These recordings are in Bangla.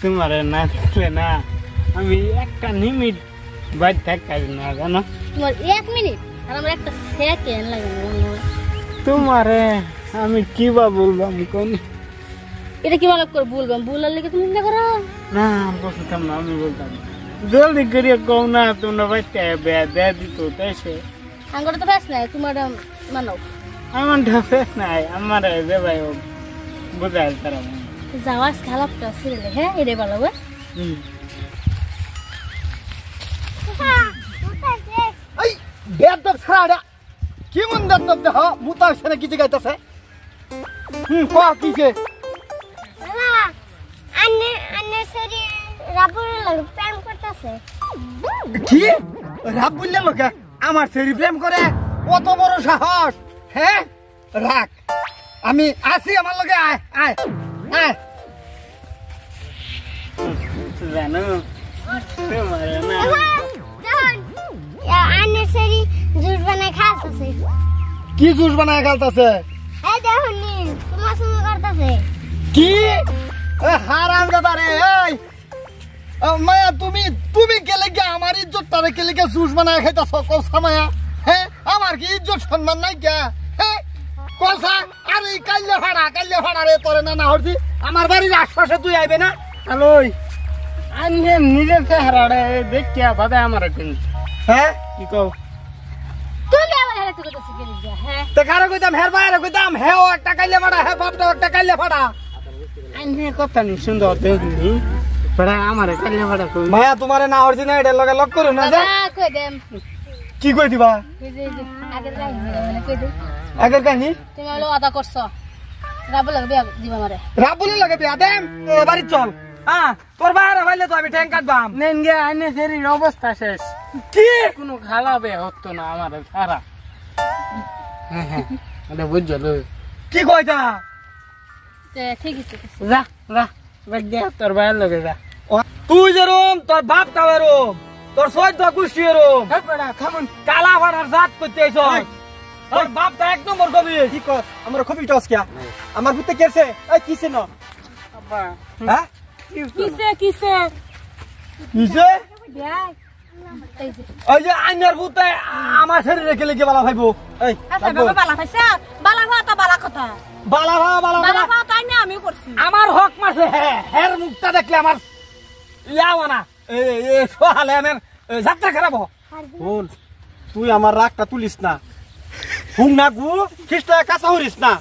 তোমার না দেখলে না আমি একটা নিমিট বাইর থাকাই না জানো। তোমার 1 মিনিট আর আমার একটা সেকেন্ড লাগে না। তোমারে আমি কি বা বললাম কোন এটা কি ভালো করে বলবাম বলার লেগে তুমি চিন্তা করো না বলতাম না আমি বলতাম জলদি করিয়া কও না তোমরা বাইতে বে দে দিত তাইছে আঙ্গুর তো ফেস নাই তোমার মানো আমার ঢাফে নাই আমার দে ভাই বুঝাই তারা যাওয়াস খালাপটা ছেড়ে হ্যাঁ এটাই ভালো হবে। এই বেদব ছাড়া কি মন দব দেহ মুতা সেনে কি গাইতাছে কো কিছে বাবা আন্নে সরি রাবুর লাগে প্রেম করতেছে। কি রাব বললে লোকে আমার সেরি প্রেম করে কত বড় সাহস হ্যাঁ রাখ আমি আসি আমার লগে আয় আয় আয় জানো তোমার না আন্নে সরি জুস বানায় খাইতেছে। কি জুস বানায় খাইতাছে এই দেখুন নি তোমার সঙ্গে করতেছে। কি হারাম দাদা রে এই মায়া তুমি তুমি গেলে কি আমার ইজ্জতটা রেখে লেগে জুস বানায় খাইতাছ কসা মায়া হ্যাঁ আমার কি ইজ্জত সম্মান নাই কে হ্যাঁ কসা আরে কাইলে ভাড়া রে তোরে না হরছি আমার বাড়ির আশপাশে তুই আইবে না আলোই আন্নে নিজে চেহারাটা দেখিয়া বাদে আমার কিন্তু হ্যাঁ কি কও তুমি আবার হেরে তো করতেছ কি লিগা হ্যাঁ তে কারে কইতাম হের বাইরে কইতাম হে ও একটা কাইলে ভাড়া হে বাপটা একটা কাইলে ভাড়া আন্নে কথা নি সুন্দর দেখলি বড় আমার কালে বড় কই মায়া তোমারে না হরছি না এটা লগে লক করো না যে বাবা কই দেম কি কই দিবা এই যে আগের লাইন মানে কই দে আগের কাহিনী তুমি হলো আদা করছো রাবুল লাগে বিয়া দিবা মারে রাবুলি লাগে বিয়া দেম বাড়ি চল হ্যাঁ তোর বাইরে হইলে তো আমি ঠ্যাং কাটবাম নেন গে আন্নে শরীর অবস্থা শেষ কি কোনো খালাবে হতো না আমার সারা হ্যাঁ হ্যাঁ এটা বুঝলো কি কইতা ঠিক আছে যা যা বাগিয়া তোর বাইর লগে যা তুই যেরম তোর বাপ তাও এরম তোর সৈদ্য গোষ্ঠী এরম হে বড়া খামুন কালা ভাড়ার জাত করতে আইছ তোর বাপ তা এক নম্বর কবি কি কর আমার খুবই টস কিয়া আমার পুতে কেছে এই কিছে ন আব্বা হ্যাঁ কিসে কিছে বিয়া এই যে ওই যে আইনার পুতে আমার শরীরে গেলে কি বালা ভাইবো এই আচ্ছা বাবা বালা খাইছে বালা খাওয়া তো বালা কথা বালা বালা খাওয়া তাই না আমিও করছি আমার হক মাসে হের মুখটা দেখলে আমার ইয়াও না এ সোহালে আমার যাত্রা খারাপ বল তুই আমার রাগটা তুলিস না হুম না গু খ্রিস্টা কাঁচা হরিস না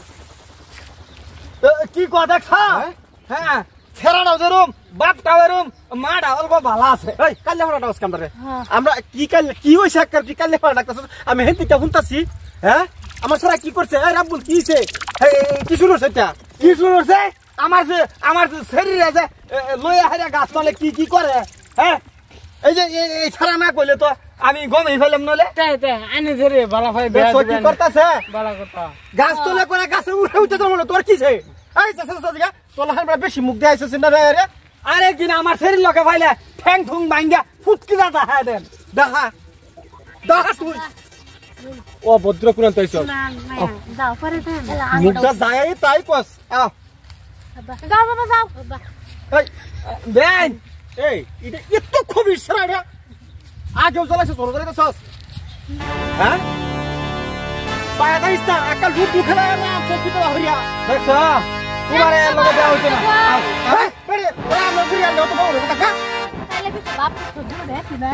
কি কথা দেখ হ্যাঁ ছেড়াটাও যেরম বাপটাও এরম মাটা অল্প ভালো আছে এই কাল্লে ফাটা ডাউস কামরে আমরা কি কাল্লে কি হইছে আকার কি কাল্লে ফাটা ডাকতাছ আমি হেনতিটা শুনতাছি হ্যাঁ আমার সারা কি করছে এই রাব্বুল কি হইছে কি শুরু হইছে এটা কি শুরু হইছে আমার যে শরীরে যে লইয়া হাইরা গাছ তলে কি করে হ্যাঁ এই যে এই ছাড়া না কইলে তো আমি গমেই ফেলাম নলে তে আন্নে শরীর বালা ভাই দেখো কি করতাছে বালা কথা গাছ তলে করে গাছে উঠে তোর তোর কিছে এই চাচা তোলা হার বেশি মুখ দিয়ে আইছিস না রে আরে কিনা আমার শরীর লগে ভাইলে ঠ্যাং ঠুং ভাঙ্গা ফুটকি না দেখা দেন দেখা তুই ও ভদ্র কুরান তাইছ না না যাও পরে দেন মুখটা যায় তাই কস আও যাও বাবা যাও এই বেন এই এটা এত খুবই সরা আগেও জ্বলাইছ তোর ধরে কসস হ্যাঁ পায়া দাইছ না একাল রূপ দুখলা না সত্যি তো হরিয়া দেখছ তোমারে লগে দেওয়া হইতো না হ্যাঁ বেরে ওরা আমরা ঘুরিয়া যাও তো বড় কথা তাহলে কি বাপ তো দূর দেখি না